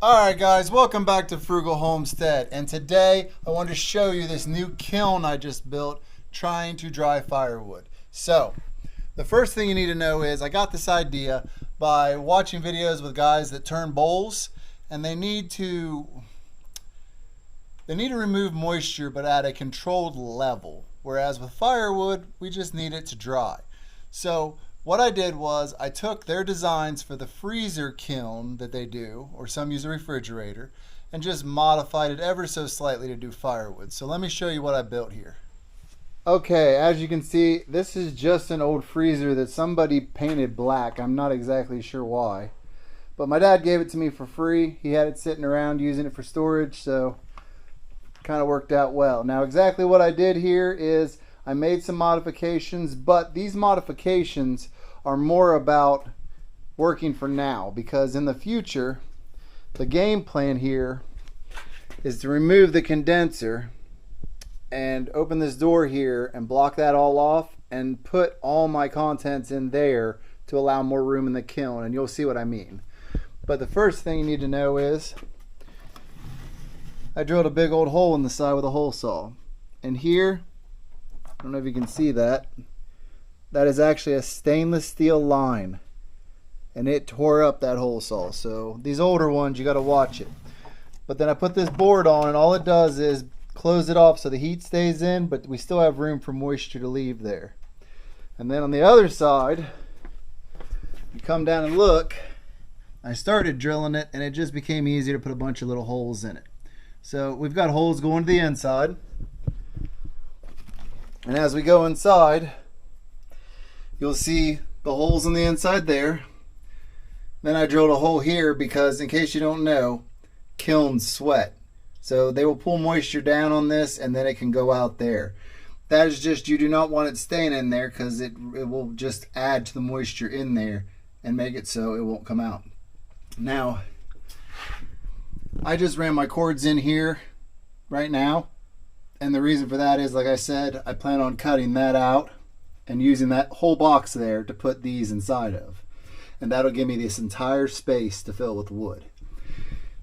Alright guys, welcome back to Frugal Homestead, and today I want to show you this new kiln I just built trying to dry firewood. So, the first thing you need to know is I got this idea by watching videos with guys that turn bowls, and they need to remove moisture but at a controlled level, whereas with firewood we just need it to dry. So what I did was I took their designs for the freezer kiln that they do, or some use a refrigerator, and just modified it ever so slightly to do firewood. So let me show you what I built here. Okay, as you can see, this is just an old freezer that somebody painted black. I'm not exactly sure why, but my dad gave it to me for free. He had it sitting around using it for storage, so kind of worked out well. Now exactly what I did here is I made some modifications, but these modifications are more about working for now, because in the future the game plan here is to remove the condenser and open this door here and block that all off and put all my contents in there to allow more room in the kiln, and you'll see what I mean. But the first thing you need to know is I drilled a big old hole in the side with a hole saw, and here, I don't know if you can see that, that is actually a stainless steel line, and it tore up that hole saw. So these older ones, you got to watch it. But then I put this board on, and all it does is close it off so the heat stays in, but we still have room for moisture to leave there. And then on the other side, you come down and look, I started drilling it and it just became easier to put a bunch of little holes in it. So we've got holes going to the inside, and as we go inside, you'll see the holes on the inside there. Then I drilled a hole here because, in case you don't know, kilns sweat. So they will pull moisture down on this and then it can go out there. That is just, you do not want it staying in there because it will just add to the moisture in there and make it so it won't come out. Now, I just ran my cords in here right now. And the reason for that is, like I said, I plan on cutting that out and using that whole box there to put these inside of. And that'll give me this entire space to fill with wood.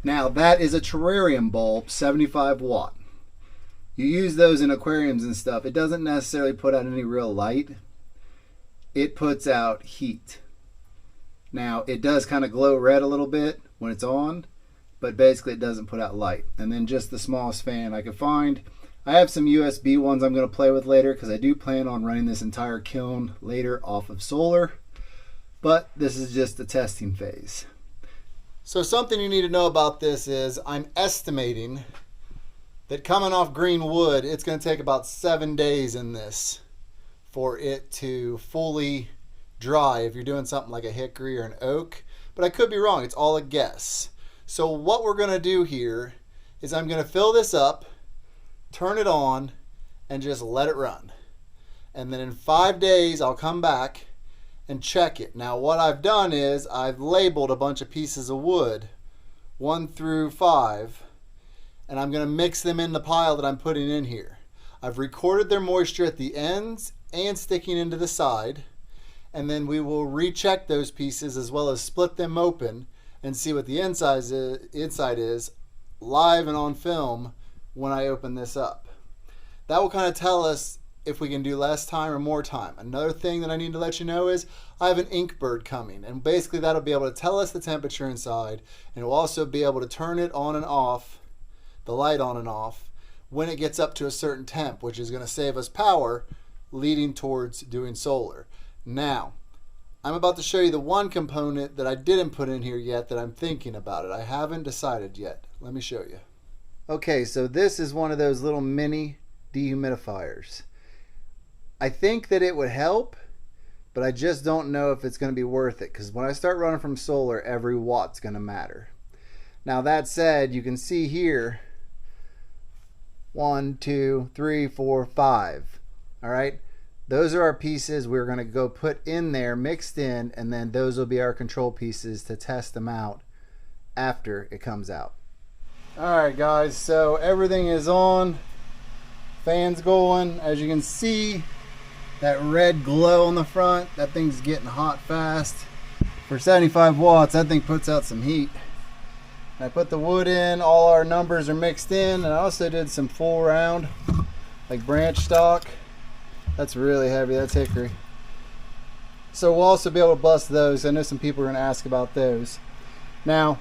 Now that is a terrarium bulb, 75 watt. You use those in aquariums and stuff. It doesn't necessarily put out any real light. It puts out heat. Now it does kind of glow red a little bit when it's on, but basically it doesn't put out light. And then just the smallest fan I could find. I have some USB ones I'm going to play with later because I do plan on running this entire kiln later off of solar, but this is just the testing phase. So something you need to know about this is I'm estimating that coming off green wood, it's going to take about 7 days in this for it to fully dry if you're doing something like a hickory or an oak, but I could be wrong. It's all a guess. So what we're going to do here is I'm going to fill this up, turn it on, and just let it run. And then in 5 days, I'll come back and check it. Now what I've done is I've labeled a bunch of pieces of wood, 1 through 5, and I'm going to mix them in the pile that I'm putting in here. I've recorded their moisture at the ends and sticking into the side, and then we will recheck those pieces as well as split them open and see what the inside is live and on film when I open this up. That will kind of tell us if we can do less time or more time. Another thing that I need to let you know is I have an ink bird coming, and basically that'll be able to tell us the temperature inside, and it will also be able to turn it on and off, the light on and off, when it gets up to a certain temp, which is going to save us power leading towards doing solar. Now, I'm about to show you the one component that I didn't put in here yet that I'm thinking about it. I haven't decided yet. Let me show you. Okay, so this is one of those little mini dehumidifiers. I think that it would help, but I just don't know if it's going to be worth it, because when I start running from solar, every watt's going to matter. Now that said, you can see here 1, 2, 3, 4, 5. All right, those are our pieces we're going to go put in there, mixed in, and then those will be our control pieces to test them out after it comes out. Alright guys, so everything is on, fans going. As you can see, that red glow on the front, that thing's getting hot fast. For 75 watts, that thing puts out some heat. I put the wood in, all our numbers are mixed in, and I also did some full round, like branch stock. That's really heavy, that's hickory. So we'll also be able to bust those. I know some people are going to ask about those. Now,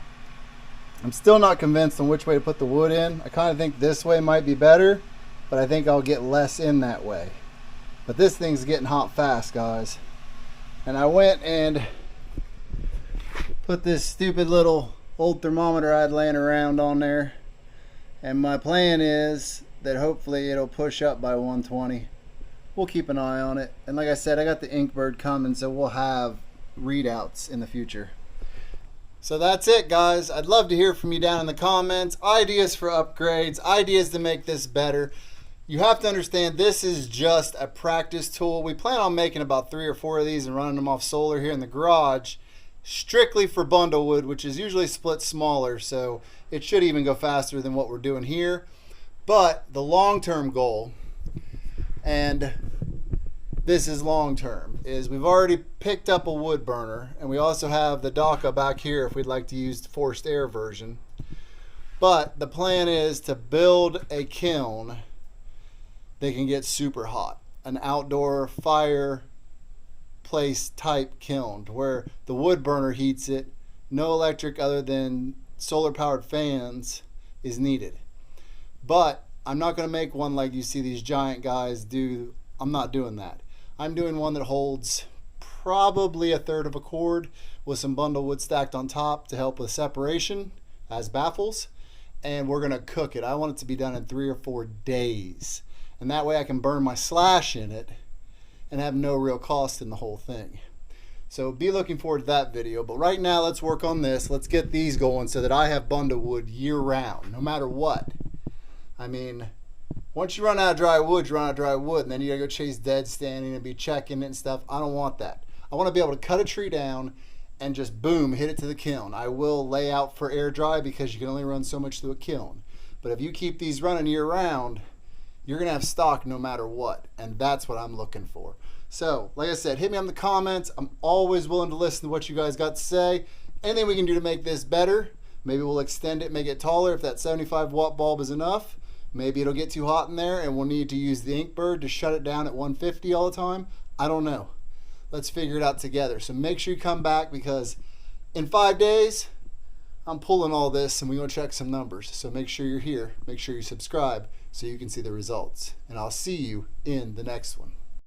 I'm still not convinced on which way to put the wood in. I kind of think this way might be better, but I think I'll get less in that way. But this thing's getting hot fast, guys. And I went and put this stupid little old thermometer I had laying around on there. And my plan is that hopefully it'll push up by 120. We'll keep an eye on it. And like I said, I got the Inkbird coming, so we'll have readouts in the future. So that's it, guys. I'd love to hear from you down in the comments. Ideas for upgrades, ideas to make this better. You have to understand this is just a practice tool. We plan on making about 3 or 4 of these and running them off solar here in the garage, strictly for bundle wood, which is usually split smaller, so it should even go faster than what we're doing here. But the long-term goal, and this is long-term, is we've already picked up a wood burner, and we also have the Daka back here if we'd like to use the forced air version. But the plan is to build a kiln that can get super hot, an outdoor fireplace type kiln where the wood burner heats it, no electric other than solar powered fans is needed. But I'm not going to make one like you see these giant guys do. I'm not doing that. I'm doing one that holds probably 1/3 of a cord with some bundle wood stacked on top to help with separation as baffles, and we're going to cook it. I want it to be done in 3 or 4 days, and that way I can burn my slash in it and have no real cost in the whole thing. So be looking forward to that video. But right now, let's work on this. Let's get these going so that I have bundle wood year round, no matter what. I mean, once you run out of dry wood, you run out of dry wood, and then you gotta go chase dead standing and be checking it and stuff. I don't want that. I want to be able to cut a tree down and just boom, hit it to the kiln. I will lay out for air dry because you can only run so much through a kiln. But if you keep these running year round, you're gonna have stock no matter what, and that's what I'm looking for. So, like I said, hit me on the comments. I'm always willing to listen to what you guys got to say. Anything we can do to make this better. Maybe we'll extend it, make it taller if that 75 watt bulb is enough. Maybe it'll get too hot in there and we'll need to use the Inkbird to shut it down at 150 all the time. I don't know. Let's figure it out together. So make sure you come back because in 5 days, I'm pulling all this and we're going to check some numbers. So make sure you're here. Make sure you subscribe so you can see the results. And I'll see you in the next one.